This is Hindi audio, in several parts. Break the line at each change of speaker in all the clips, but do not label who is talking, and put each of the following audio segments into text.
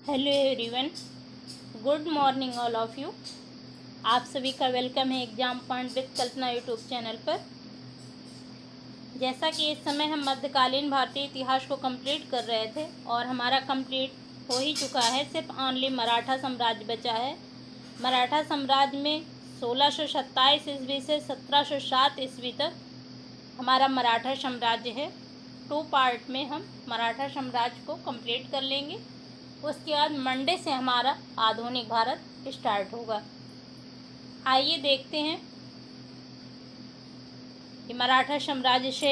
Hello everyone, good morning all of you. आप सभी का वेलकम है exam point with Kalpana YouTube channel पर। जैसा कि इस समय हम मध्यकालीन भारतीय इतिहास को कंप्लीट कर रहे थे और हमारा कंप्लीट हो ही चुका है, सिर्फ ओनली मराठा साम्राज्य बचा है। मराठा साम्राज्य में 1627 ईस्वी से 1707 ईस्वी तक हमारा मराठा साम्राज्य है। 2 पार्ट में हम मराठा साम्राज्य को कंप्लीट कर लेंगे। उसके बाद मंडे से हमारा आधुनिक भारत स्टार्ट होगा। आइए देखते हैं कि मराठा साम्राज्य से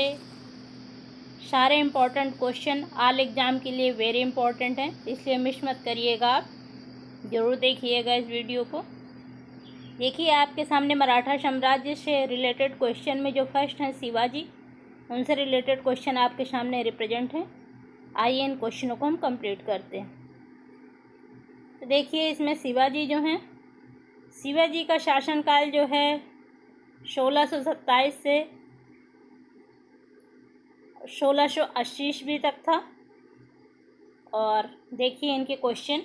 सारे इम्पोर्टेंट क्वेश्चन ऑल एग्ज़ाम के लिए वेरी इम्पोर्टेंट हैं, इसलिए मिस मत करिएगा। आप ज़रूर देखिएगा इस वीडियो को। देखिए, आपके सामने मराठा साम्राज्य से रिलेटेड क्वेश्चन में जो फर्स्ट हैं शिवाजी, उनसे रिलेटेड क्वेश्चन आपके सामने रिप्रेजेंट हैं। आइए इन क्वेश्चनों को हम कंप्लीट करते हैं। तो देखिए, इसमें शिवाजी जो हैं, शिवाजी का शासनकाल जो है 1627 से 1680 ईस्वी तक था। और देखिए इनके क्वेश्चन।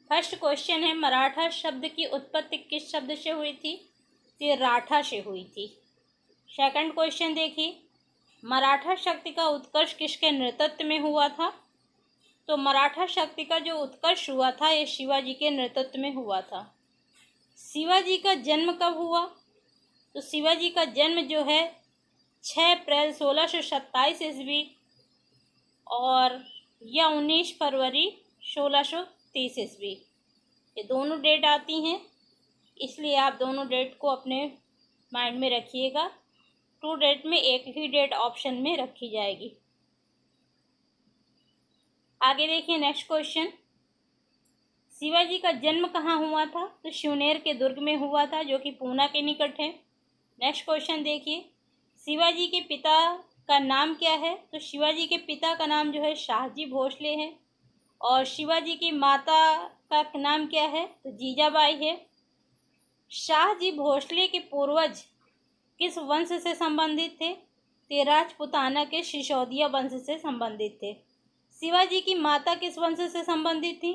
फर्स्ट क्वेश्चन है, मराठा शब्द की उत्पत्ति किस शब्द से हुई थी? तो राठा से हुई थी। सेकंड क्वेश्चन देखिए, मराठा शक्ति का उत्कर्ष किसके नेतृत्व में हुआ था? तो मराठा शक्ति का जो उत्कर्ष हुआ था ये शिवाजी के नेतृत्व में हुआ था। शिवाजी का जन्म कब हुआ? तो शिवाजी का जन्म जो है 6 अप्रैल 1627 ईस्वी और या 19 फरवरी 1630 ईस्वी, ये दोनों डेट आती हैं, इसलिए आप दोनों डेट को अपने माइंड में रखिएगा। 2 डेट में एक ही डेट ऑप्शन में रखी जाएगी। आगे देखिए नेक्स्ट क्वेश्चन, शिवाजी का जन्म कहाँ हुआ था? तो शिवनेर के दुर्ग में हुआ था, जो कि पूना के निकट है। नेक्स्ट क्वेश्चन देखिए, शिवाजी के पिता का नाम क्या है? तो शिवाजी के पिता का नाम जो है शाहजी भोसले है। और शिवाजी की माता का नाम क्या है? तो जीजाबाई है। शाहजी भोसले के पूर्वज किस वंश से संबंधित थे? तो राजपुताना के सिसोदिया वंश से संबंधित थे। शिवाजी की माता किस वंश से संबंधित थी?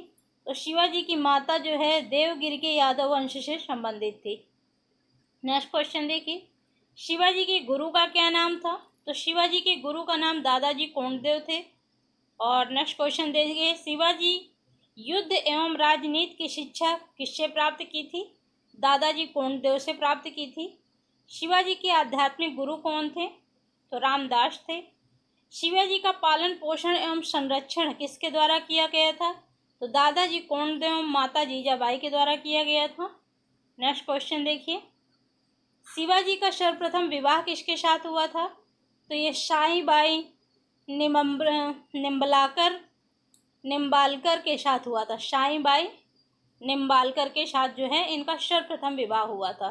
तो शिवाजी की माता जो है देवगिरी के यादव वंश से संबंधित थी। नेक्स्ट क्वेश्चन देखिए, शिवाजी के गुरु का क्या नाम था? तो शिवाजी के गुरु का नाम दादाजी कोंडदेव थे। और नेक्स्ट क्वेश्चन देखिए, शिवाजी युद्ध एवं राजनीति की शिक्षा किससे प्राप्त की थी? दादाजी कोंडदेव से प्राप्त की थी। शिवाजी के आध्यात्मिक गुरु कौन थे? तो रामदास थे। शिवाजी का पालन पोषण एवं संरक्षण किसके द्वारा किया गया था? तो दादाजी कोंडदेव एवं माता जीजाबाई के द्वारा किया गया था। नेक्स्ट क्वेश्चन देखिए, शिवाजी का सर्वप्रथम विवाह किसके साथ हुआ था? तो ये शाहीबाई निम्बालकर के साथ हुआ था। शाहीबाई निम्बालकर के साथ जो है इनका सर्वप्रथम विवाह हुआ था।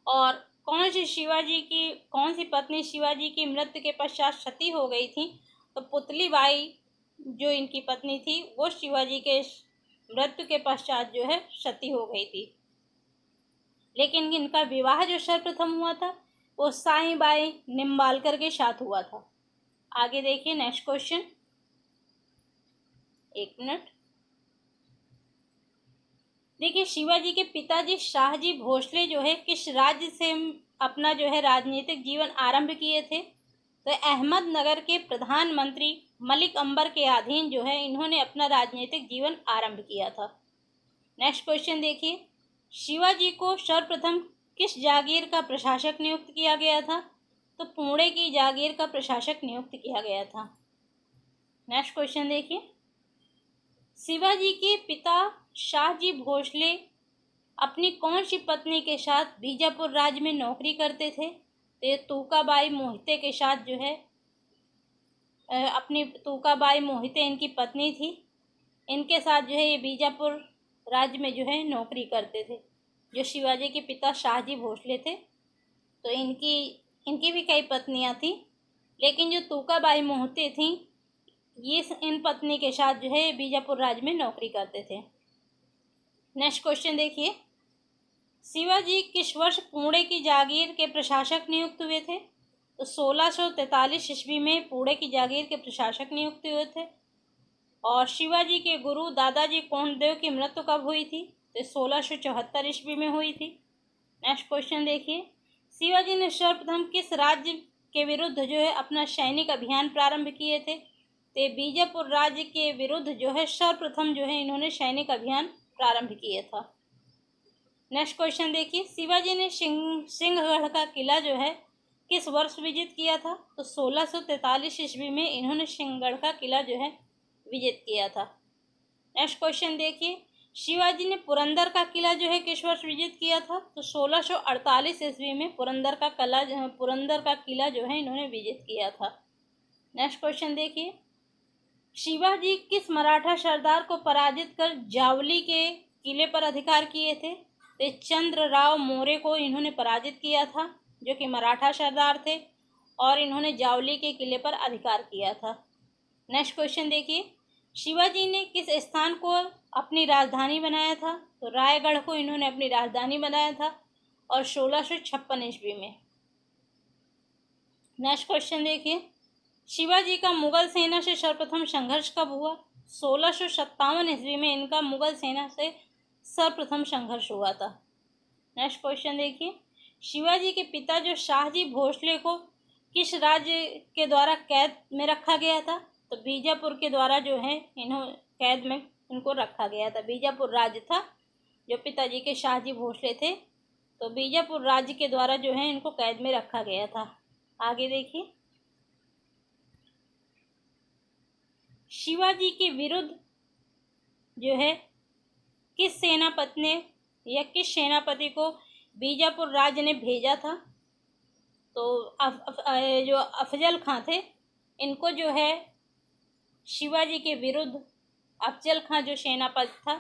और कौन सी पत्नी शिवाजी की मृत्यु के पश्चात सती हो गई थी? तो पुतली बाई जो इनकी पत्नी थी वो शिवाजी के मृत्यु के पश्चात जो है सती हो गई थी। लेकिन इनका विवाह जो सर्वप्रथम हुआ था वो साईबाई निम्बालकर के साथ हुआ था। आगे देखिए नेक्स्ट क्वेश्चन, एक मिनट। देखिए, शिवाजी के पिताजी शाहजी भोसले जो है किस राज्य से अपना जो है राजनीतिक जीवन आरंभ किए थे? तो अहमदनगर के प्रधानमंत्री मलिक अंबर के अधीन जो है इन्होंने अपना राजनीतिक जीवन आरंभ किया था। नेक्स्ट क्वेश्चन देखिए, शिवाजी को सर्वप्रथम किस जागीर का प्रशासक नियुक्त किया गया था? तो पुणे की जागीर का प्रशासक नियुक्त किया गया था। नेक्स्ट क्वेश्चन देखिए, शिवाजी के पिता शाहजी भोसले अपनी कौन सी पत्नी के साथ बीजापुर राज्य में नौकरी करते थे? तो ये तूकाबाई मोहिते के साथ जो है अपनी तूकाबाई मोहिते इनकी पत्नी थी, इनके साथ जो है ये बीजापुर राज्य में जो है नौकरी करते थे। जो शिवाजी के पिता शाहजी भोसले थे तो इनकी भी कई पत्नियां थी, लेकिन जो तूकाबाई मोहिते थी ये इन पत्नी के साथ जो है बीजापुर राज्य में नौकरी करते थे। नेक्स्ट क्वेश्चन देखिए, शिवाजी किस वर्ष पुणे की जागीर के प्रशासक नियुक्त हुए थे? तो 1643 ईस्वी में पुणे की जागीर के प्रशासक नियुक्त हुए थे। और शिवाजी के गुरु दादाजी कोंडदेव की मृत्यु कब हुई थी? तो 1674 ईस्वी में हुई थी। नेक्स्ट क्वेश्चन देखिए, शिवाजी ने सर्वप्रथम किस राज्य के विरुद्ध जो है अपना सैनिक अभियान प्रारंभ किए थे? तो बीजापुर राज्य के विरुद्ध जो है सर्वप्रथम जो है इन्होंने सैनिक अभियान प्रारंभ किया था। नेक्स्ट क्वेश्चन देखिए, शिवाजी ने सिंहगढ़ का किला जो है किस वर्ष विजित किया था? तो 1643 ईस्वी में इन्होंने सिंहगढ़ का किला जो है विजित किया था। नेक्स्ट क्वेश्चन देखिए, शिवाजी ने पुरंदर का किला जो है किस वर्ष विजित किया था? तो 1648 ईस्वी में पुरंदर का किला जो है इन्होंने विजित किया था। नेक्स्ट क्वेश्चन देखिए, शिवाजी किस मराठा सरदार को पराजित कर जावली के किले पर अधिकार किए थे? तो चंद्रराव मौर्य को इन्होंने पराजित किया था, जो कि मराठा सरदार थे, और इन्होंने जावली के किले पर अधिकार किया था। नेक्स्ट क्वेश्चन देखिए, शिवाजी ने किस स्थान को अपनी राजधानी बनाया था? तो रायगढ़ को इन्होंने अपनी राजधानी बनाया था, और 1656 ईस्वी में। नेक्स्ट क्वेश्चन देखिए, शिवाजी का मुगल सेना से सर्वप्रथम संघर्ष कब हुआ? 1657 ईस्वी में इनका मुगल सेना से सर्वप्रथम संघर्ष हुआ था। नेक्स्ट क्वेश्चन देखिए, शिवाजी के पिता जो शाहजी भोसले को किस राज्य के द्वारा कैद में रखा गया था? तो बीजापुर के द्वारा जो है कैद में इनको रखा गया था। बीजापुर राज्य था जो पिताजी के शाहजी भोसले थे, तो बीजापुर राज्य के द्वारा जो है इनको कैद में रखा गया था। आगे देखिए, शिवाजी के विरुद्ध जो है किस सेनापति को बीजापुर राज्य ने भेजा था? तो जो अफजल खां थे, इनको जो है शिवाजी के विरुद्ध अफजल खां जो सेनापति था,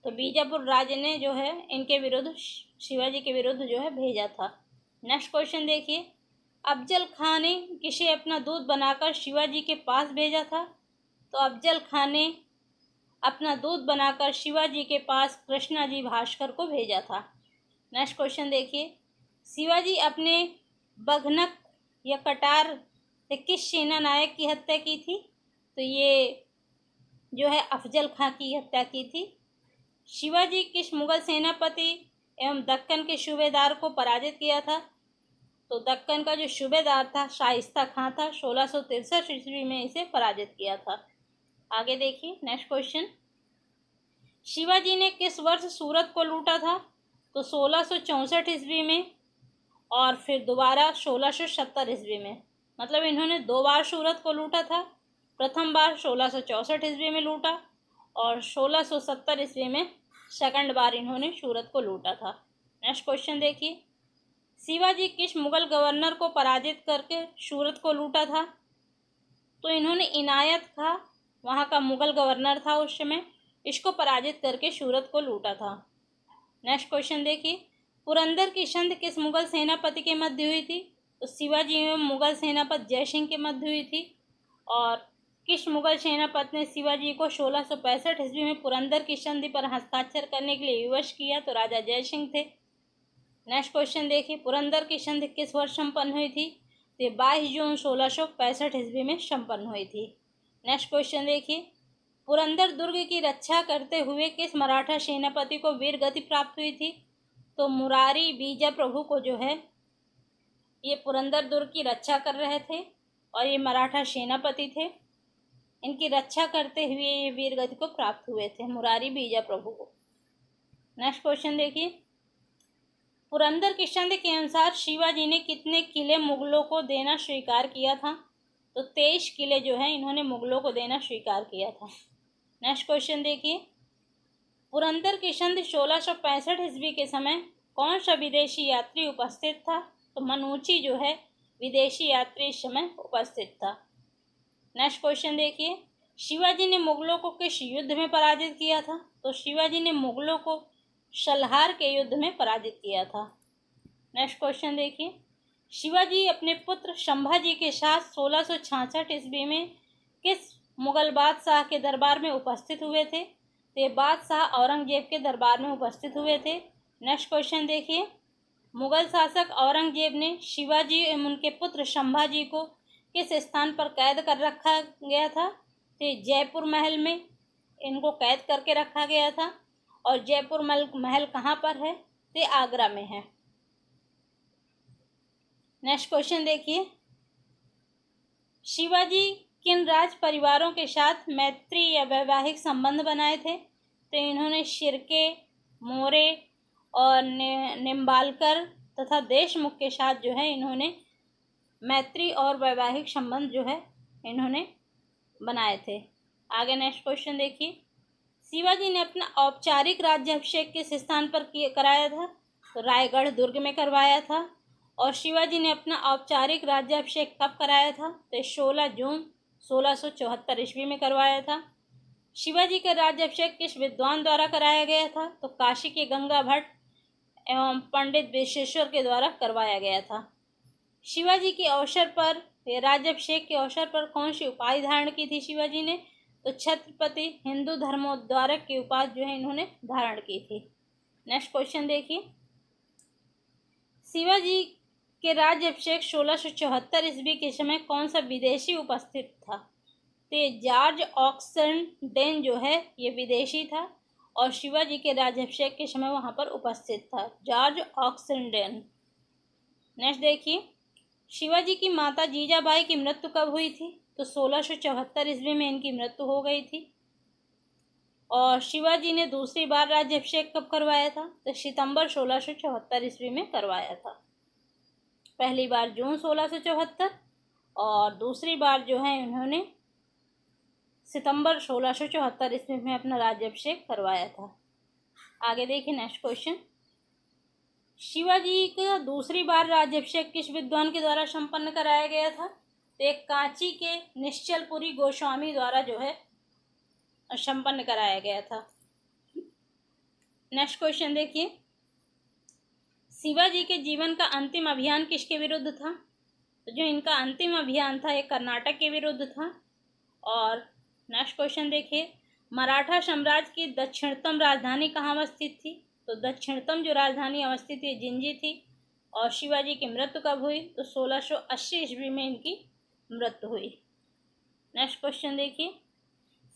तो बीजापुर राज्य ने जो है इनके विरुद्ध शिवाजी के विरुद्ध जो है भेजा था। नेक्स्ट क्वेश्चन देखिए, अफजल खां ने किसे अपना दूत बनाकर शिवाजी के पास भेजा था? तो अफजल खां ने अपना दूत बनाकर शिवाजी के पास कृष्णाजी भास्कर को भेजा था। नेक्स्ट क्वेश्चन देखिए, शिवाजी अपने बघनक या कटार से किस सेना नायक की हत्या की थी? तो ये जो है अफजल खां की हत्या की थी। शिवाजी किस मुगल सेनापति एवं दक्कन के सूबेदार को पराजित किया था? तो दक्कन का जो सूबेदार था शाइस्ता खां था, 1663 ईस्वी में इसे पराजित किया था। आगे देखिए, नेक्स्ट क्वेश्चन, शिवाजी ने किस वर्ष सूरत को लूटा था? तो 1664 ईस्वी में, और फिर दोबारा 1670 ईस्वी में। मतलब इन्होंने 2 बार सूरत को लूटा था। प्रथम बार 1664 ईस्वी में लूटा, और 1670 ईस्वी में सेकंड बार इन्होंने सूरत को लूटा था। नेक्स्ट क्वेश्चन देखिए, शिवाजी किस मुगल गवर्नर को पराजित करके सूरत को लूटा था? तो इन्होंने इनायत खां, वहाँ का मुगल गवर्नर था उस समय, इसको पराजित करके सूरत को लूटा था। नेक्स्ट क्वेश्चन देखिए, पुरंदर की संधि किस मुगल सेनापति के मध्य हुई थी? तो शिवाजी एवं मुगल सेनापति जयसिंह के मध्य हुई थी। और किस मुगल सेनापति ने शिवाजी को 1665 ईस्वी में पुरंदर की संधि पर हस्ताक्षर करने के लिए विवश किया? तो राजा जयसिंह थे। नेक्स्ट क्वेश्चन देखिए, पुरंदर की संधि किस वर्ष संपन्न हुई थी? तो 22 जून 1665 ईस्वी में संपन्न हुई थी। नेक्स्ट क्वेश्चन देखिए, पुरंदर दुर्ग की रक्षा करते हुए किस मराठा सेनापति को वीर गति प्राप्त हुई थी? तो मुरारी बीजा प्रभु को जो है ये पुरंदर दुर्ग की रक्षा कर रहे थे, और ये मराठा सेनापति थे। इनकी रक्षा करते हुए ये वीर गति को प्राप्त हुए थे, मुरारी बीजा प्रभु को। नेक्स्ट क्वेश्चन देखिए, पुरंदर की संधि के अनुसार शिवाजी ने कितने किले मुगलों को देना स्वीकार किया था? तो 23 किले जो है इन्होंने मुगलों को देना स्वीकार किया था। नेक्स्ट क्वेश्चन देखिए, पुरंदर की संधि 1665 ईस्वी के समय कौन सा विदेशी यात्री उपस्थित था? तो मनूची जो है विदेशी यात्री इस समय उपस्थित था। नेक्स्ट क्वेश्चन देखिए, शिवाजी ने मुगलों को किस युद्ध में पराजित किया था? तो शिवाजी ने मुगलों को सलहार के युद्ध में पराजित किया था। नेक्स्ट क्वेश्चन देखिए, शिवाजी अपने पुत्र संभाजी के साथ 1666 ईस्वी में किस मुगल बादशाह के दरबार में उपस्थित हुए थे? तो ये बादशाह औरंगजेब के दरबार में उपस्थित हुए थे। नेक्स्ट क्वेश्चन देखिए, मुगल शासक औरंगजेब ने शिवाजी एवं उनके पुत्र संभाजी को किस स्थान पर कैद कर रखा गया था? तो जयपुर महल में इनको कैद करके रखा गया था। और जयपुर महल कहाँ पर है? तो आगरा में है। नेक्स्ट क्वेश्चन देखिए, शिवाजी किन राज परिवारों के साथ मैत्री या वैवाहिक संबंध बनाए थे? तो इन्होंने शिर्के, मोरे और निम्बालकर तथा देशमुख के साथ जो है इन्होंने मैत्री और वैवाहिक संबंध जो है इन्होंने बनाए थे। आगे नेक्स्ट क्वेश्चन देखिए, शिवाजी ने अपना औपचारिक राज्याभिषेक किस स्थान पर कराया था? तो रायगढ़ दुर्ग में करवाया था। और शिवाजी ने अपना औपचारिक राज्याभिषेक कब कराया था? तो 16 जून 1674 ईस्वी में करवाया था। शिवाजी का राज्याभिषेक किस विद्वान द्वारा कराया गया था? तो काशी के गंगा भट्ट एवं पंडित विश्वेश्वर के द्वारा करवाया गया था। शिवाजी के अवसर पर, राज्याभिषेक के अवसर पर कौन सी उपाधि धारण की थी शिवाजी ने? तो छत्रपति हिंदू धर्मोद्धारक की उपाधि जो है इन्होंने धारण की थी। नेक्स्ट क्वेश्चन देखिए, शिवाजी के राज्याभिषेक 1674 ईस्वी के समय कौन सा विदेशी उपस्थित था? तो जॉर्ज ऑक्सनडेन जो है ये विदेशी था और शिवाजी के राज्याभिषेक के समय वहां पर उपस्थित था, जॉर्ज ऑक्सनडेन। नेक्स्ट देखिए, शिवाजी की माता जीजाबाई की मृत्यु कब हुई थी? तो 1674 ईस्वी में इनकी मृत्यु हो गई थी। और शिवाजी ने दूसरी बार राज्याभिषेक कब करवाया था? तो सितंबर 1674 ईस्वी में करवाया था। पहली बार जून 1674 और दूसरी बार जो है इन्होंने सितंबर 1674 ईस्वी में अपना राज्याभिषेक करवाया था। आगे देखिए नेक्स्ट क्वेश्चन, शिवाजी का दूसरी बार राज्याभिषेक किस विद्वान के द्वारा संपन्न कराया गया था? तो एक कांची के निश्चलपुरी गोस्वामी द्वारा जो है संपन्न कराया गया था। नेक्स्ट क्वेश्चन देखिए, शिवाजी के जीवन का अंतिम अभियान किसके विरुद्ध था? तो जो इनका अंतिम अभियान था ये कर्नाटक के विरुद्ध था। और नेक्स्ट क्वेश्चन देखिए, मराठा साम्राज्य की दक्षिणतम राजधानी कहाँ अवस्थित थी? तो दक्षिणतम जो राजधानी अवस्थित थी जिंजी थी। और शिवाजी की मृत्यु कब हुई? तो 1680 ईस्वी में इनकी मृत्यु हुई। नेक्स्ट क्वेश्चन देखिए,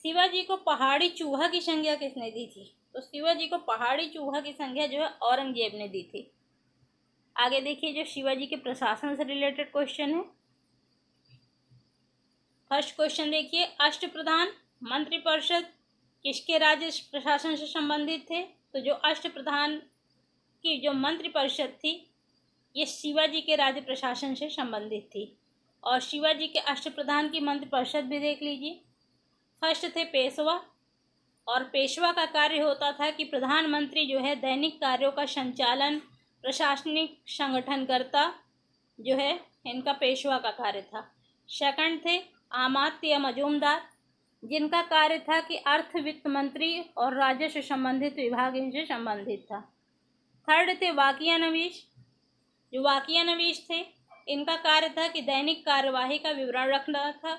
शिवाजी को पहाड़ी चूहा की संज्ञा किसने दी थी? तो शिवाजी को पहाड़ी चूहा की संज्ञा जो है औरंगजेब ने दी थी। आगे देखिए, जो शिवाजी के प्रशासन से रिलेटेड क्वेश्चन है। फर्स्ट क्वेश्चन देखिए, अष्टप्रधान मंत्रिपरिषद किसके राज्य प्रशासन से संबंधित थे? तो जो अष्टप्रधान की जो मंत्रिपरिषद थी ये शिवाजी के राज्य प्रशासन से संबंधित थी। और शिवाजी के अष्टप्रधान की मंत्रिपरिषद भी देख लीजिए। फर्स्ट थे पेशवा, और पेशवा का कार्य होता था कि प्रधानमंत्री जो है दैनिक कार्यों का संचालन, प्रशासनिक संगठनकर्ता जो है इनका पेशवा का कार्य था। सेकंड थे अमात्य मजूमदार, जिनका कार्य था कि अर्थ वित्त मंत्री और राज्य से संबंधित विभाग इनसे संबंधित था। थर्ड थे वाकियानवीश, जो वाकियानवीश थे इनका कार्य था कि दैनिक कार्यवाही का विवरण रखना था।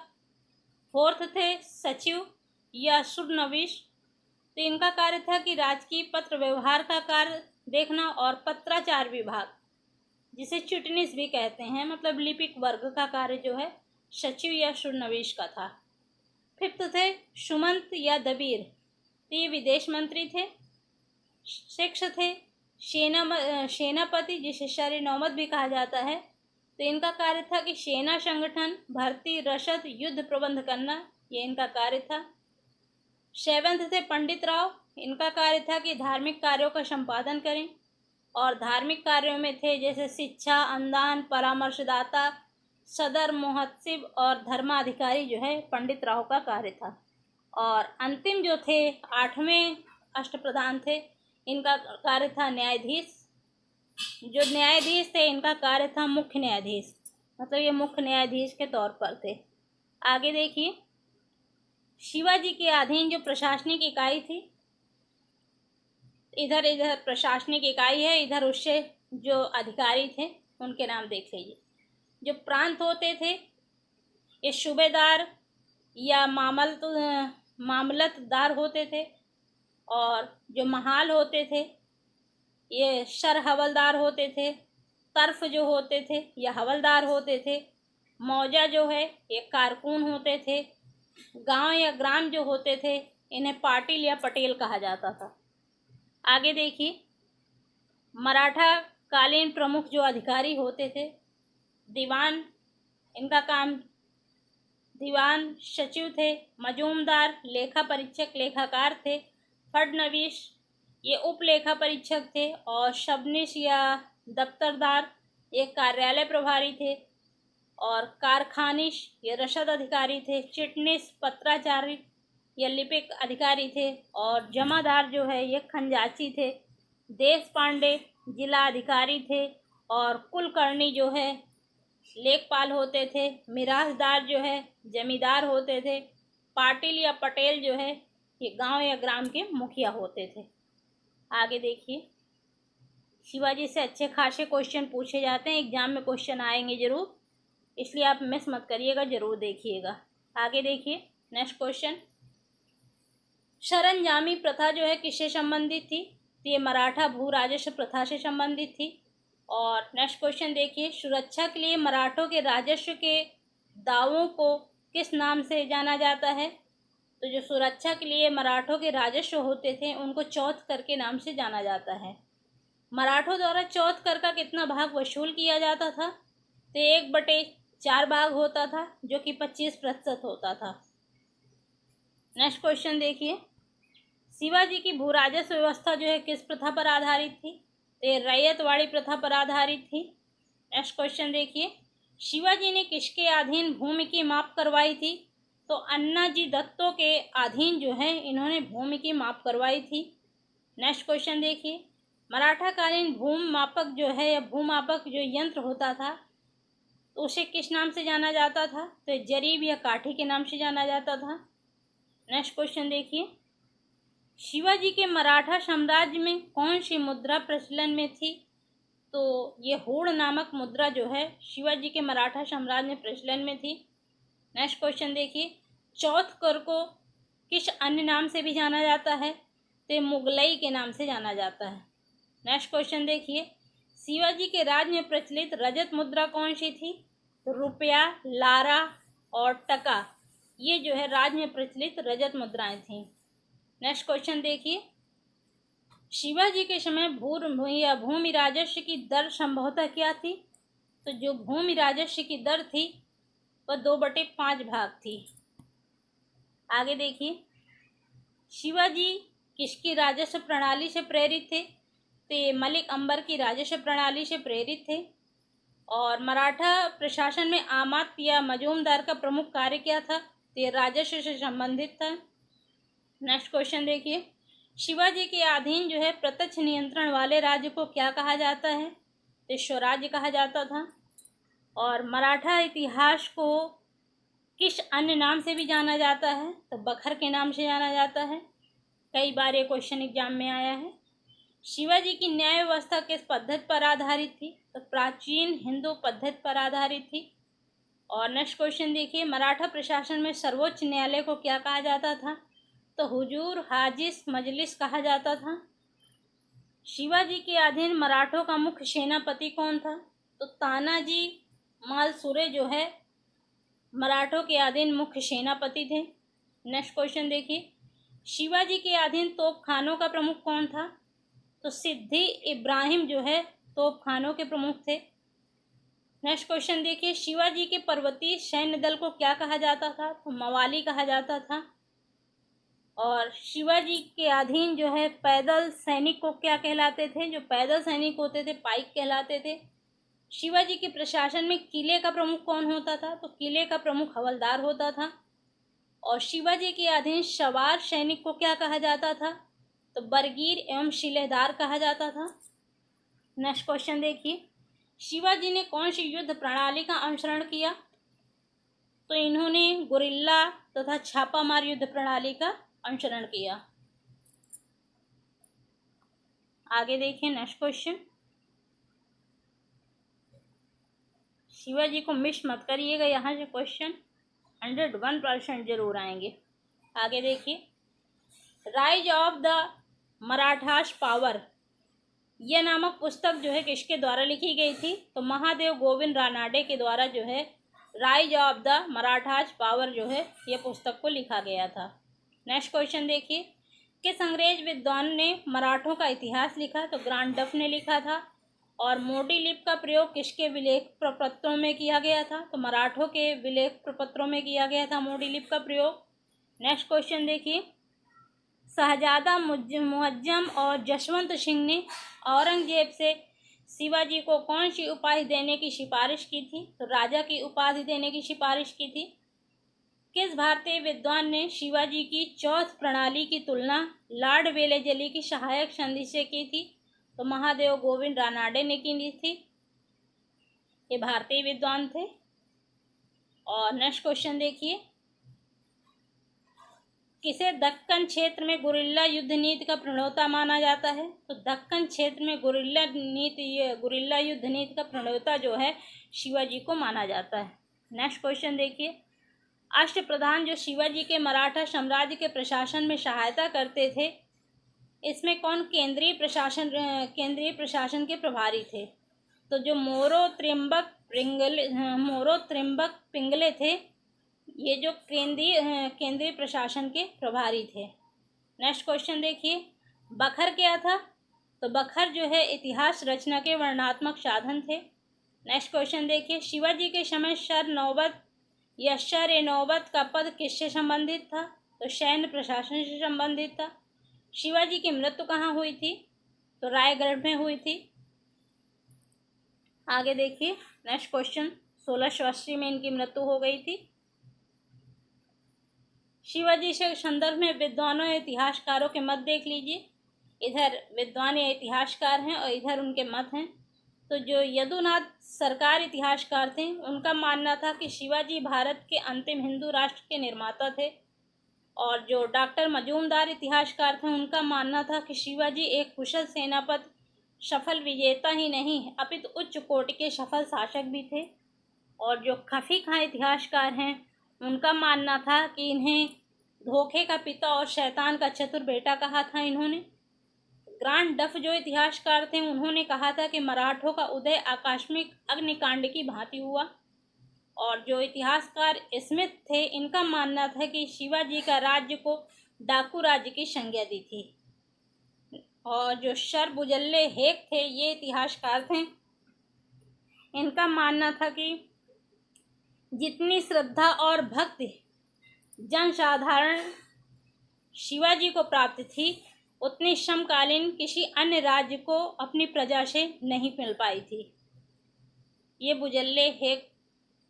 फोर्थ थे सचिव या शुरनवीश, तो इनका कार्य था कि राजकीय पत्र व्यवहार का कार्य देखना। और पत्राचार विभाग जिसे चिटनीस भी कहते हैं, मतलब लिपिक वर्ग का कार्य जो है सचिव या शुरनवीश का था। फिफ्थ थे सुमंत या दबीर, तो ये विदेश मंत्री थे। सिक्स थे सेनापति, जिसे शरी नौमत भी कहा जाता है, तो इनका कार्य था कि सेना संगठन, भर्ती, रसद, युद्ध प्रबंध करना, ये इनका कार्य था। सेवेंथ थे पंडित राव, इनका कार्य था कि धार्मिक कार्यों का संपादन करें। और धार्मिक कार्यों में थे जैसे शिक्षा, अनुदान, परामर्शदाता, सदर महोत्सव और धर्माधिकारी जो है पंडित राव का कार्य था। और अंतिम जो थे 8वें अष्टप्रधान थे, इनका कार्य था न्यायाधीश। जो न्यायाधीश थे इनका कार्य था मुख्य न्यायाधीश, मतलब ये मुख्य न्यायाधीश के तौर पर थे। आगे देखिए, शिवाजी के अधीन जो प्रशासनिक इकाई थी, इधर प्रशासनिक इकाई है, इधर उससे जो अधिकारी थे उनके नाम देख लीजिए। जो प्रांत होते थे ये सूबेदार या मामलतदार होते थे। और जो महाल होते थे ये सर हवलदार होते थे। तर्फ जो होते थे ये हवलदार होते थे। मौजा जो है ये कारकुन होते थे। गांव या ग्राम जो होते थे इन्हें पाटिल या पटेल कहा जाता था। आगे देखिए, मराठा कालीन प्रमुख जो अधिकारी होते थे, दीवान, इनका काम दीवान सचिव थे। मजूमदार लेखा परीक्षक लेखाकार थे। फडनवीस ये उप लेखा परीक्षक थे। और शबनिश या दफ्तरदार ये कार्यालय प्रभारी थे। और कारखानिश ये रसद अधिकारी थे। चिटनिस पत्राचारी ये लिपिक अधिकारी थे। और जमादार जो है ये खंजाची थे। देश पांडे जिला अधिकारी थे। और कुलकर्णी जो है लेखपाल होते थे। मिरासदार जो है जमींदार होते थे। पाटिल या पटेल जो है ये गांव या ग्राम के मुखिया होते थे। आगे देखिए, शिवाजी से अच्छे खासे क्वेश्चन पूछे जाते हैं, एग्जाम में क्वेश्चन आएंगे जरूर, इसलिए आप मिस मत करिएगा, जरूर देखिएगा। आगे देखिए नेक्स्ट क्वेश्चन, सरंजामी प्रथा जो है किससे संबंधित थी? तो ये मराठा भू राजस्व प्रथा से संबंधित थी। और नेक्स्ट क्वेश्चन देखिए, सुरक्षा के लिए मराठों के राजस्व के दावों को किस नाम से जाना जाता है? तो जो सुरक्षा के लिए मराठों के राजस्व होते थे उनको चौथ कर के नाम से जाना जाता है। मराठों द्वारा चौथ कर का कितना भाग वसूल किया जाता था? तो 1/4 भाग होता था, जो कि 25% होता था। नेक्स्ट क्वेश्चन देखिए, शिवाजी की भू राजस्व व्यवस्था जो है किस प्रथा पर आधारित थी? तो ये रैयतवाड़ी प्रथा पर आधारित थी। नेक्स्ट क्वेश्चन देखिए, शिवाजी ने किसके अधीन भूमि की माप करवाई थी? तो अन्नाजी दत्तों के अधीन जो है इन्होंने भूमि की माप करवाई थी। नेक्स्ट क्वेश्चन देखिए, मराठाकालीन भूमि मापक जो है या भूमापक जो यंत्र होता था तो उसे किस नाम से जाना जाता था? तो जरीब या काठी के नाम से जाना जाता था। नेक्स्ट क्वेश्चन देखिए, शिवाजी के मराठा साम्राज्य में कौन सी मुद्रा प्रचलन में थी? तो ये होड़ नामक मुद्रा जो है शिवाजी के मराठा साम्राज्य में प्रचलन में थी। नेक्स्ट क्वेश्चन देखिए, चौथ कर को किस अन्य नाम से भी जाना जाता है? तो मुगलई के नाम से जाना जाता है। नेक्स्ट क्वेश्चन देखिए, शिवाजी के राज में प्रचलित रजत मुद्रा कौन सी थी? तो रुपया, लारा और टका, ये जो है राज में प्रचलित रजत मुद्राएं थीं। नेक्स्ट क्वेश्चन देखिए, शिवाजी के समय भूमि राजस्व की दर संभवतः क्या थी? तो जो भूमि राजस्व की दर थी वह 2/5 भाग थी। आगे देखिए, शिवाजी किसकी राजस्व प्रणाली से प्रेरित थे? तो ये मलिक अंबर की राजस्व प्रणाली से प्रेरित थे। और मराठा प्रशासन में आमात या मजूमदार का प्रमुख कार्य क्या था? तो ये राजस्व से संबंधित था। नेक्स्ट क्वेश्चन देखिए, शिवाजी के अधीन जो है प्रत्यक्ष नियंत्रण वाले राज्य को क्या कहा जाता है? तो स्वराज्य कहा जाता था। और मराठा इतिहास को किस अन्य नाम से भी जाना जाता है? तो बखर के नाम से जाना जाता है। कई बार ये क्वेश्चन एग्जाम में आया है। शिवाजी की न्याय व्यवस्था किस पद्धति पर आधारित थी? तो प्राचीन हिंदू पद्धति पर आधारित थी। और नेक्स्ट क्वेश्चन देखिए, मराठा प्रशासन में सर्वोच्च न्यायालय को क्या कहा जाता था? तो हुजूर हाजिस मजलिस कहा जाता था। शिवाजी के अधीन मराठों का मुख्य सेनापति कौन था? तो तानाजी मालसुरे जो है मराठों के अधीन मुख्य सेनापति थे। नेक्स्ट क्वेश्चन देखिए, शिवाजी के अधीन तोपखानों का प्रमुख कौन था? तो सिद्दी इब्राहिम जो है तोपखानों के प्रमुख थे। नेक्स्ट क्वेश्चन देखिए, शिवाजी के पर्वतीय सैन्य दल को क्या कहा जाता था? तो मवाली कहा जाता था। और शिवाजी के अधीन जो है पैदल सैनिक को क्या कहलाते थे? जो पैदल सैनिक होते थे पाइक कहलाते थे। शिवाजी के प्रशासन में किले का प्रमुख कौन होता था? तो किले का प्रमुख हवलदार होता था। और शिवाजी के अधीन सवार सैनिक को क्या कहा जाता था? तो बरगीर एवं शिलेदार कहा जाता था। नेक्स्ट क्वेश्चन देखिए, शिवाजी ने कौन सी युद्ध प्रणाली का अनुसरण किया? तो इन्होंने गुरिल्ला तथा छापामार युद्ध प्रणाली का अनुसरण किया। आगे देखिए नेक्स्ट क्वेश्चन, शिवाजी को मिस मत करिएगा, यहाँ से क्वेश्चन 101% जरूर आएंगे। आगे देखिए, rise of the Marathas power यह नामक पुस्तक जो है किसके द्वारा लिखी गई थी? तो महादेव गोविंद रानाडे के द्वारा जो है rise of the Marathas power जो है ये पुस्तक को लिखा गया था। नेक्स्ट क्वेश्चन देखिए, किस अंग्रेज विद्वान ने मराठों का इतिहास लिखा? तो ग्रांड डफ ने लिखा था। और मोडी लिप का प्रयोग किसके विलेख प्रपत्रों में किया गया था? तो मराठों के विलेख प्रपत्रों में किया गया था मोडी लिप का प्रयोग। नेक्स्ट क्वेश्चन देखिए, शहजादा मुअज्जम और जशवंत सिंह ने औरंगजेब से शिवाजी को कौन सी उपाधि देने की सिफारिश की थी? तो राजा की उपाधि देने की सिफारिश की थी। किस भारतीय विद्वान ने शिवाजी की चौथ प्रणाली की तुलना लॉर्ड वेलेजली की सहायक संधि से की थी? तो महादेव गोविंद रानाडे ने की थी। ये भारतीय विद्वान थे। और नेक्स्ट क्वेश्चन देखिए, किसे दक्कन क्षेत्र में गुरिल्ला युद्ध नीति का प्रणेता माना जाता है? तो दक्कन क्षेत्र में गुरिल्ला युद्ध नीति का प्रणेता जो है शिवाजी को माना जाता है। नेक्स्ट क्वेश्चन देखिए, अष्टप्रधान जो शिवाजी के मराठा साम्राज्य के प्रशासन में सहायता करते थे, इसमें कौन केंद्रीय प्रशासन के प्रभारी थे? तो जो मोरो त्र्यंबक पिंगले थे, ये जो केंद्रीय प्रशासन के प्रभारी थे। नेक्स्ट क्वेश्चन देखिए, बखर क्या था? तो बखर जो है इतिहास रचना के वर्णनात्मक साधन थे। नेक्स्ट क्वेश्चन देखिए, शिवाजी के समय शर नौबत का पद किससे संबंधित था? तो सैन्य प्रशासन से संबंधित था। शिवाजी की मृत्यु कहाँ हुई थी? तो रायगढ़ में हुई थी। आगे देखिए नेक्स्ट क्वेश्चन, 1680 में इनकी मृत्यु हो गई थी। शिवाजी के संदर्भ में विद्वानों या इतिहासकारों के मत देख लीजिए। इधर विद्वान या इतिहासकार हैं और इधर उनके मत हैं। तो जो यदुनाथ सरकार इतिहासकार थे, उनका मानना था कि शिवाजी भारत के अंतिम हिंदू राष्ट्र के निर्माता थे। और जो डॉक्टर मजूमदार इतिहासकार थे, उनका मानना था कि शिवाजी एक कुशल सेनापति, सफल विजेता ही नहीं अपितु उच्च कोटि के सफल शासक भी थे। और जो खफी खां इतिहासकार हैं, उनका मानना था कि इन्हें धोखे का पिता और शैतान का चतुर बेटा कहा था इन्होंने। ग्रांड डफ जो इतिहासकार थे, उन्होंने कहा था कि मराठों का उदय आकस्मिक अग्निकांड की भांति हुआ। और जो इतिहासकार स्मिथ थे, इनका मानना था कि शिवाजी का राज्य को डाकू राज्य की संज्ञा दी थी। और जो सर बुजल्ले हेक थे, ये इतिहासकार थे, इनका मानना था कि जितनी श्रद्धा और भक्ति जनसाधारण शिवाजी को प्राप्त थी, उतनी समकालीन किसी अन्य राज्य को अपनी प्रजा से नहीं मिल पाई थी। ये बुजल्ले हेक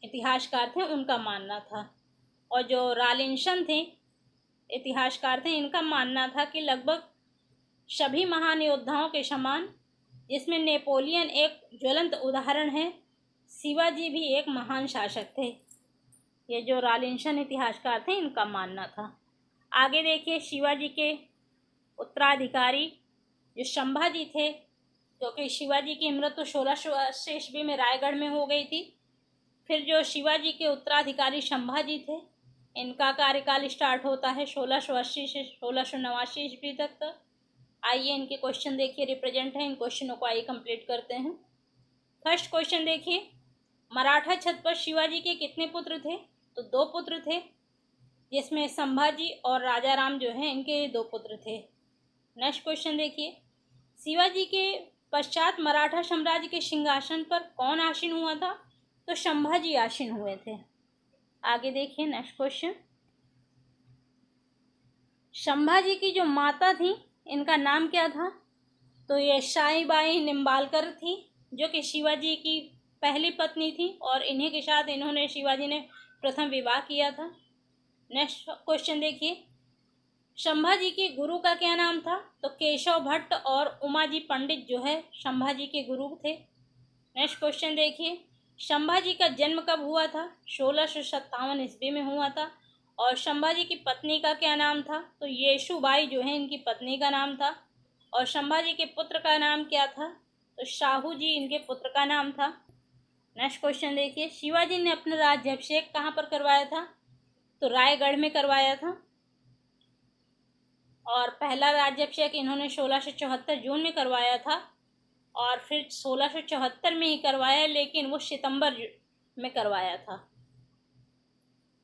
इतिहासकार थे, उनका मानना था। और जो रालिंसन थे इतिहासकार थे, इनका मानना था कि लगभग सभी महान योद्धाओं के समान, जिसमें नेपोलियन एक ज्वलंत उदाहरण है, शिवाजी भी एक महान शासक थे। ये जो रालिंसन इतिहासकार थे, इनका मानना था। आगे देखिए, शिवाजी के उत्तराधिकारी जो संभाजी थे, क्योंकि शिवाजी की मृत्यु 1680 ईस्वी में रायगढ़ में हो गई थी। फिर जो शिवाजी के उत्तराधिकारी संभाजी थे, इनका कार्यकाल स्टार्ट होता है 1680 से 1689 ईस्वी तक। आइए इनके क्वेश्चन देखिए, रिप्रेजेंट है, इन क्वेश्चनों को आइए कंप्लीट करते हैं। फर्स्ट क्वेश्चन देखिए, मराठा छत्रपति शिवाजी के कितने पुत्र थे? तो 2 पुत्र थे, जिसमें संभाजी और राजा राम जो हैं, इनके 2 पुत्र थे। नेक्स्ट क्वेश्चन देखिए, शिवाजी के पश्चात मराठा साम्राज्य के सिंहासन पर कौन आसीन हुआ था? तो संभाजी आसीन हुए थे। आगे देखिए नेक्स्ट क्वेश्चन, संभाजी की जो माता थी, इनका नाम क्या था? तो ये साईबाई निम्बालकर थी, जो कि शिवाजी की पहली पत्नी थी और इन्हीं के साथ इन्होंने शिवाजी ने प्रथम विवाह किया था। नेक्स्ट क्वेश्चन देखिए, संभाजी के गुरु का क्या नाम था? तो केशव भट्ट और उमाजी पंडित जो है संभाजी के गुरु थे। नेक्स्ट क्वेश्चन देखिए, संभाजी का जन्म कब हुआ था? 1657 ईस्वी में हुआ था। और संभाजी की पत्नी का क्या नाम था? तो येशुबाई जो है इनकी पत्नी का नाम था। और संभाजी के पुत्र का नाम क्या था? तो शाहू जी इनके पुत्र का नाम था। नेक्स्ट क्वेश्चन देखिए, शिवाजी ने अपना राज्याभिषेक कहाँ पर करवाया था? तो रायगढ़ में करवाया था। और पहला राज्याभिषेक इन्होंने 1674 जून में करवाया था, और फिर 1674 में ही करवाया, लेकिन वो सितंबर में करवाया था।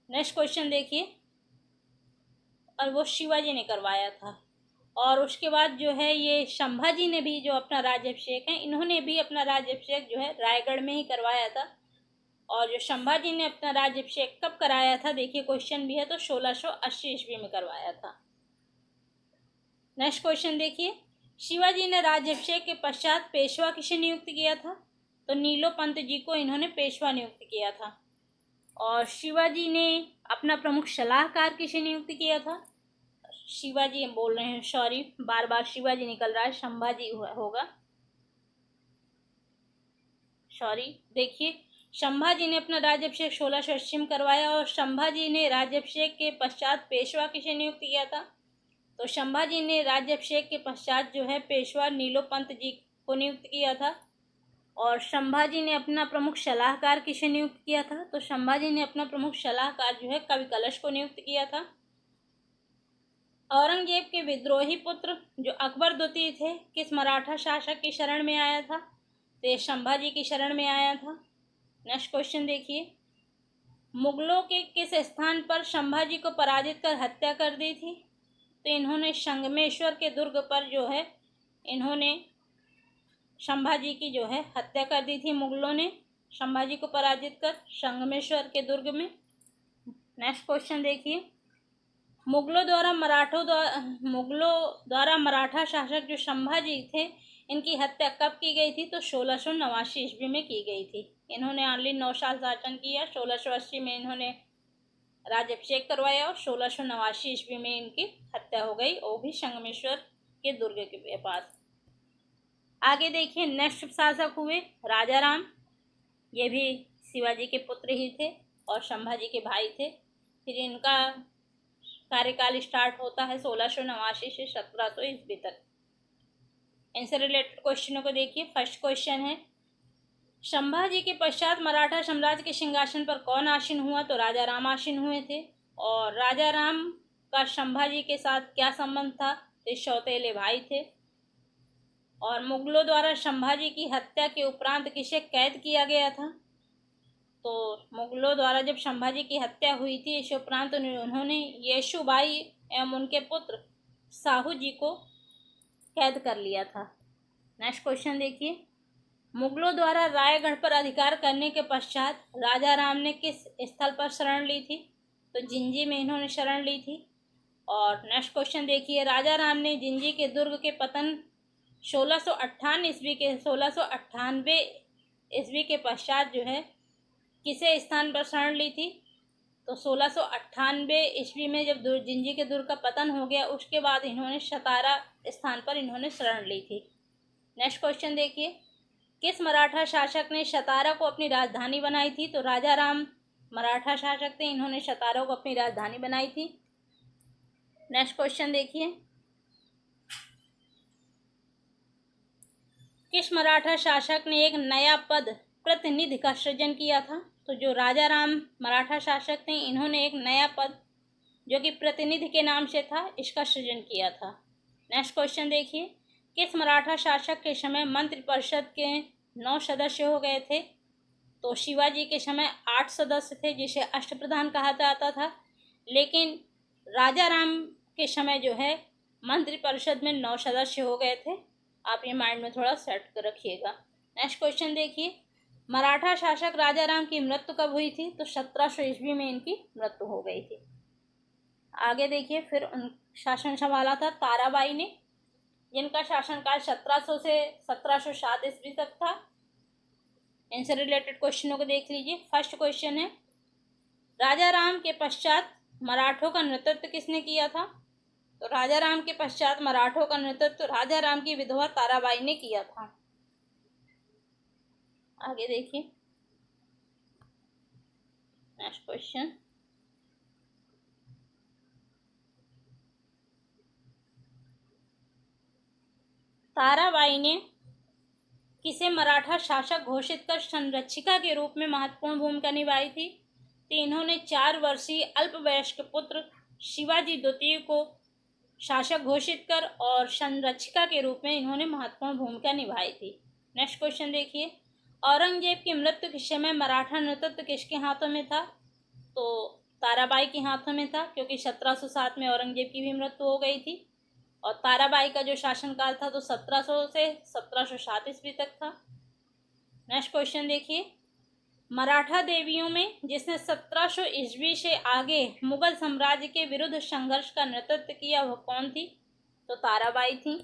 नेक्स्ट क्वेश्चन देखिए, और वो शिवाजी ने करवाया था। और उसके बाद जो है ये संभाजी ने भी जो अपना राज्याभिषेक है, इन्होंने भी अपना राज्याभिषेक जो है रायगढ़ में ही करवाया था। और जो संभाजी ने अपना राज्याभिषेक कब कराया था, देखिए क्वेश्चन भी है, तो 1680 ईस्वी में करवाया था। नेक्स्ट क्वेश्चन देखिए, शिवाजी ने राज्याभिषेक के पश्चात पेशवा किसे नियुक्त किया था, तो नीलो पंत जी को इन्होंने पेशवा नियुक्त किया था। और शिवाजी ने अपना प्रमुख सलाहकार किसे नियुक्त किया था, शिवाजी बोल रहे हैं, सॉरी बार बार शिवाजी निकल रहा है, संभाजी होगा, सॉरी। देखिए संभाजी ने अपना राज्याभिषेक 1680 में करवाया, और संभाजी ने राज्याभिषेक के पश्चात पेशवा किसे नियुक्त किया था, तो संभाजी ने राज्याभिषेक के पश्चात जो है पेशवा नीलो पंत जी को नियुक्त किया था। और संभाजी ने अपना प्रमुख सलाहकार किसे नियुक्त किया था, तो संभाजी ने अपना प्रमुख सलाहकार जो है कवि कलश को नियुक्त किया था। औरंगजेब के विद्रोही पुत्र जो अकबर द्वितीय थे, किस मराठा शासक की शरण में आया था, तो ये संभाजी की शरण में आया था। नेक्स्ट क्वेश्चन देखिए, मुगलों के किस स्थान पर संभाजी को पराजित कर हत्या कर दी थी, तो इन्होंने संगमेश्वर के दुर्ग पर जो है इन्होंने संभाजी की जो है हत्या कर दी थी। मुगलों ने संभाजी को पराजित कर संगमेश्वर के दुर्ग में। नेक्स्ट क्वेश्चन देखिए, मुगलों द्वारा मराठा शासक जो संभाजी थे, इनकी हत्या कब की गई थी, तो 1689 ईस्वी में की गई थी। इन्होंने ओनली 9 साल शासन किया। 1680 में इन्होंने राज्याभिषेक करवाया और 1689 ईस्वी में इनकी हत्या हो गई, वो भी संगमेश्वर के दुर्ग के पास। आगे देखिए, नेक्स्ट शासक हुए राजा राम। ये भी शिवाजी के पुत्र ही थे और संभाजी के भाई थे। फिर इनका कार्यकाल स्टार्ट होता है 1689 से 1700 ईस्वी तक। इनसे रिलेटेड क्वेश्चनों को देखिए। फर्स्ट क्वेश्चन है, संभाजी के पश्चात मराठा साम्राज्य के सिंहासन पर कौन आसीन हुआ, तो राजा राम आसीन हुए थे। और राजा राम का संभाजी के साथ क्या संबंध था, तो सौतेले भाई थे। और मुगलों द्वारा संभाजी की हत्या के उपरांत किसे कैद किया गया था, तो मुगलों द्वारा जब संभाजी की हत्या हुई थी, इस उपरांत उन्होंने येसुबाई एवं उनके पुत्र साहू जी को कैद कर लिया था। नेक्स्ट क्वेश्चन देखिए, मुगलों द्वारा रायगढ़ पर अधिकार करने के पश्चात राजा राम ने किस स्थल पर शरण ली थी, तो जिंजी में इन्होंने शरण ली थी। और नेक्स्ट क्वेश्चन देखिए, राजा राम ने जिंजी के दुर्ग के पतन 1698 ईस्वी के पश्चात जो है किसे स्थान पर शरण ली थी, तो 1698 ईस्वी में जब जिंजी के दुर्ग का पतन हो गया, उसके बाद इन्होंने सतारा स्थान पर इन्होंने शरण ली थी। नेक्स्ट क्वेश्चन देखिए, किस मराठा शासक ने सतारा को अपनी राजधानी बनाई थी, तो राजा राम मराठा शासक थे, इन्होंने सतारा को अपनी राजधानी बनाई थी। नेक्स्ट क्वेश्चन देखिए, किस मराठा शासक ने एक नया पद प्रतिनिधि का सृजन किया था, तो जो राजा राम मराठा शासक थे, इन्होंने एक नया पद जो कि प्रतिनिधि के नाम से था, इसका सृजन किया था। नेक्स्ट क्वेश्चन देखिए, किस मराठा शासक के समय मंत्रिपरिषद के 9 सदस्य हो गए थे, तो शिवाजी के समय 8 सदस्य थे, जिसे अष्टप्रधान कहा जाता था। लेकिन राजा राम के समय जो है मंत्रिपरिषद में 9 सदस्य हो गए थे। आप ये माइंड में थोड़ा सेट कर रखिएगा। नेक्स्ट क्वेश्चन देखिए, मराठा शासक राजा राम की मृत्यु कब हुई थी, तो 1700 ईस्वी में इनकी मृत्यु हो गई थी। आगे देखिए, फिर उन शासन संभाला था ताराबाई ने, जिनका शासनकाल 1700 से 1707 ईस्वी तक था। इनसे रिलेटेड क्वेश्चनों को देख लीजिए। फर्स्ट क्वेश्चन है, राजा राम के पश्चात मराठों का नेतृत्व किसने किया था, तो राजा राम के पश्चात मराठों का नेतृत्व राजा राम की विधवा ताराबाई ने किया था। आगे देखिए, नेक्स्ट क्वेश्चन, ताराबाई ने किसे मराठा शासक घोषित कर संरक्षिका के रूप में महत्वपूर्ण भूमिका निभाई थी, तो इन्होंने 4 वर्षीय अल्पवयस्क पुत्र शिवाजी द्वितीय को शासक घोषित कर और संरक्षिका के रूप में इन्होंने महत्वपूर्ण भूमिका निभाई थी। नेक्स्ट क्वेश्चन देखिए, औरंगजेब की मृत्यु के समय मराठा नेतृत्व किसके हाथों में था, तो ताराबाई के हाथों में था, क्योंकि 1707 में औरंगजेब की भी मृत्यु हो गई थी। और ताराबाई का जो शासनकाल था तो 1700 से 1707 ईस्वी तक था। नेक्स्ट क्वेश्चन देखिए, मराठा देवियों में जिसने 1700 ईस्वी से आगे मुगल साम्राज्य के विरुद्ध संघर्ष का नेतृत्व किया वह कौन थी? तो ताराबाई थी।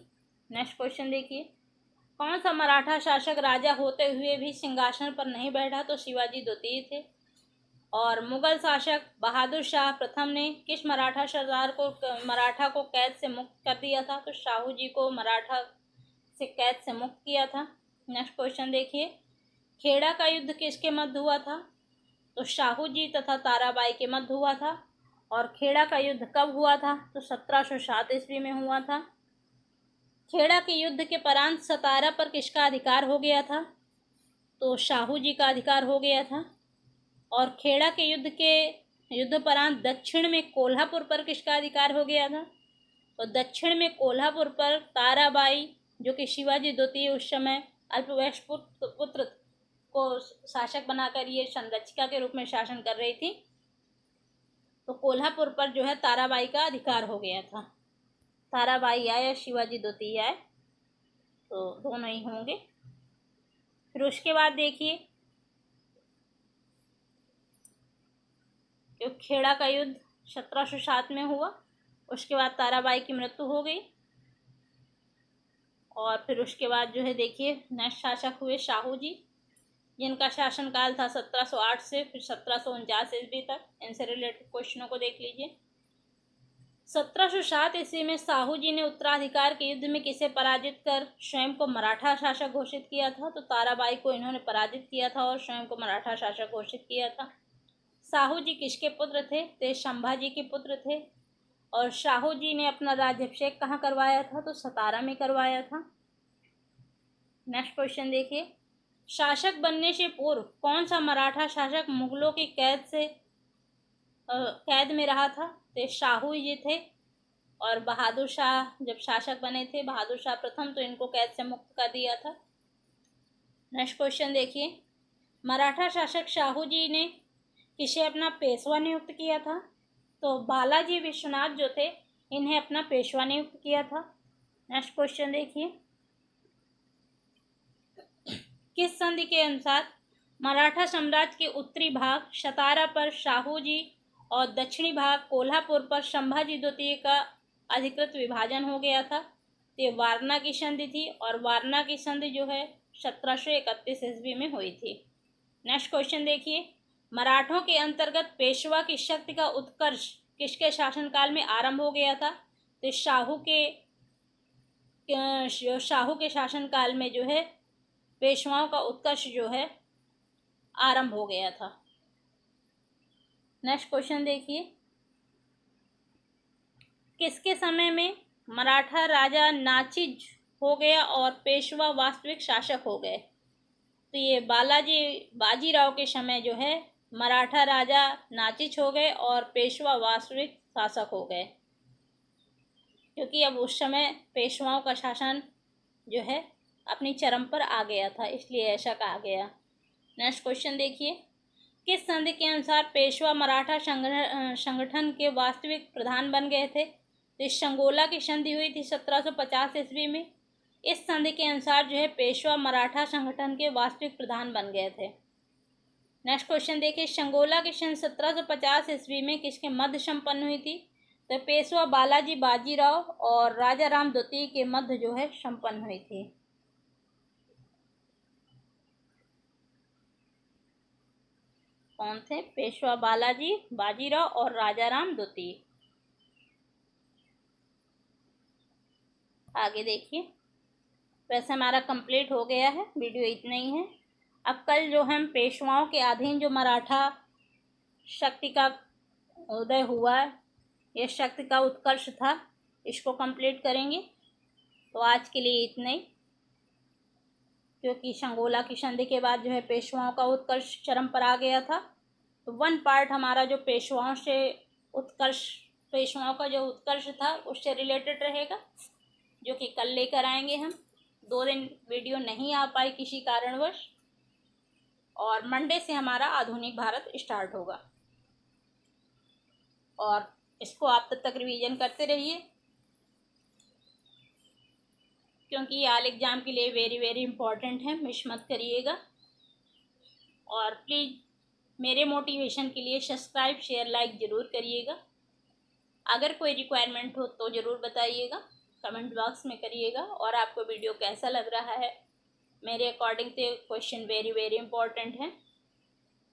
नेक्स्ट क्वेश्चन देखिए, कौन सा मराठा शासक राजा होते हुए भी सिंहासन पर नहीं बैठा? तो शिवाजी द्वितीय थे। और मुगल शासक बहादुर शाह प्रथम ने किस मराठा सरदार को मराठा को कैद से मुक्त कर दिया था? तो शाहू जी को मराठा से कैद से मुक्त किया था। नेक्स्ट क्वेश्चन देखिए, खेड़ा का युद्ध किसके मध्य हुआ था? तो शाहू जी तथा ताराबाई के मध्य हुआ था। और खेड़ा का युद्ध कब हुआ था? तो 1707 ईस्वी में हुआ था। खेड़ा के युद्ध के परांत सतारा पर किसका अधिकार हो गया था? तो शाहू जी का अधिकार हो गया था। और खेड़ा के युद्धोपरांत दक्षिण में कोल्हापुर पर किसका अधिकार हो गया था? तो दक्षिण में कोल्हापुर पर ताराबाई, जो कि शिवाजी द्वितीय उस समय अल्पवयस्क पुत्र को शासक बनाकर ये संरक्षिका के रूप में शासन कर रही थी, तो कोल्हापुर पर जो है ताराबाई का अधिकार हो गया था। ताराबाई आए या शिवाजी द्वितीय आए, तो दोनों ही होंगे। फिर उसके बाद देखिए, जो खेड़ा का युद्ध 1707 में हुआ, उसके बाद ताराबाई की मृत्यु हो गई। और फिर उसके बाद जो है देखिए नेक्स्ट शासक हुए शाहू जी, जिनका शासनकाल था 1708 से फिर 1749 ईस्वी तक। इनसे रिलेटेड क्वेश्चनों को देख लीजिए। 1707 ईस्वी में शाहू जी ने उत्तराधिकार के युद्ध में किसे पराजित कर स्वयं को मराठा शासक घोषित किया था? तो ताराबाई को इन्होंने पराजित किया था और स्वयं को मराठा शासक घोषित किया था। शाहू जी किसके पुत्र थे? तो संभाजी के पुत्र थे। और शाहू जी ने अपना राज्याभिषेक कहाँ करवाया था? तो सतारा में करवाया था। नेक्स्ट क्वेश्चन देखिए, शासक बनने से पूर्व कौन सा मराठा शासक मुगलों की कैद में रहा था? तो शाहू जी थे। और बहादुर शाह जब शासक बने थे, बहादुर शाह प्रथम, तो इनको कैद से मुक्त कर दिया था। नेक्स्ट क्वेश्चन देखिए, मराठा शासक शाहू जी ने किसे अपना पेशवा नियुक्त किया था? तो बालाजी विश्वनाथ जो थे, इन्हें अपना पेशवा नियुक्त किया था। नेक्स्ट क्वेश्चन देखिए, किस संधि के अनुसार मराठा साम्राज्य के उत्तरी भाग सतारा पर शाहू जी और दक्षिणी भाग कोल्हापुर पर संभाजी द्वितीय का अधिकृत विभाजन हो गया था? तो ये वारना की संधि थी। और वारना की संधि जो है 1731 ईस्वी में हुई थी। नेक्स्ट क्वेश्चन देखिए, मराठों के अंतर्गत पेशवा की शक्ति का उत्कर्ष किसके शासनकाल में आरंभ हो गया था? तो शाहू के शासनकाल में जो है पेशवाओं का उत्कर्ष जो है आरंभ हो गया था। नेक्स्ट क्वेश्चन देखिए, किसके समय में मराठा राजा नाचिज हो गया और पेशवा वास्तविक शासक हो गए? तो ये बाजीराव के समय जो है मराठा राजा नाचिज हो गए और पेशवा वास्तविक शासक हो गए, क्योंकि अब उस समय पेशवाओं का शासन जो है अपनी चरम पर आ गया था, इसलिए ऐसा कहा गया। नेक्स्ट क्वेश्चन देखिए, किस संधि के अनुसार पेशवा मराठा संगठन के वास्तविक प्रधान बन गए थे? तो इस संगोला की संधि हुई थी 1750 ईस्वी में। इस संधि के अनुसार जो है पेशवा मराठा संगठन के वास्तविक प्रधान बन गए थे। नेक्स्ट क्वेश्चन देखिए, संगोला की संधि 1750 ईस्वी में किसके मध्य संपन्न हुई थी? तो पेशवा बालाजी बाजीराव और राजा राम द्वितीय के मध्य जो है संपन्न हुई थी। कौन थे? पेशवा बालाजी बाजीराव और राजा राम द्वितीय। आगे देखिए, वैसे हमारा कंप्लीट हो गया है, वीडियो इतना ही है। अब कल जो हम पेशवाओं के अधीन जो मराठा शक्ति का उदय हुआ, यह शक्ति का उत्कर्ष था, इसको कंप्लीट करेंगे। तो आज के लिए इतना ही, क्योंकि संगोला की संधि के बाद जो है पेशवाओं का उत्कर्ष चरम पर आ गया था। तो वन पार्ट हमारा जो पेशवाओं का जो उत्कर्ष था उससे रिलेटेड रहेगा, जो कि कल लेकर आएंगे हम। 2 दिन वीडियो नहीं आ पाई किसी कारणवश, और मंडे से हमारा आधुनिक भारत स्टार्ट होगा। और इसको आप तब तक रिवीजन करते रहिए, क्योंकि ये आल एग्ज़ाम के लिए वेरी वेरी इंपॉर्टेंट है, मिस मत करिएगा। और प्लीज़ मेरे मोटिवेशन के लिए सब्सक्राइब शेयर लाइक ज़रूर करिएगा। अगर कोई रिक्वायरमेंट हो तो ज़रूर बताइएगा, कमेंट बॉक्स में करिएगा। और आपको वीडियो कैसा लग रहा है, मेरे अकॉर्डिंग तो क्वेश्चन वेरी वेरी इंपॉर्टेंट है।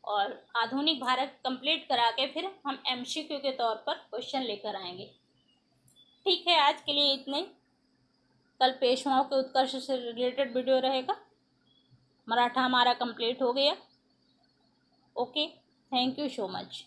और आधुनिक भारत कंप्लीट करा के फिर हम एमसीक्यू के तौर पर क्वेश्चन लेकर आएंगे। ठीक है, आज के लिए इतने। कल पेशवाओं के उत्कर्ष से रिलेटेड वीडियो रहेगा। मराठा हमारा कंप्लीट हो गया। Okay, thank you so much.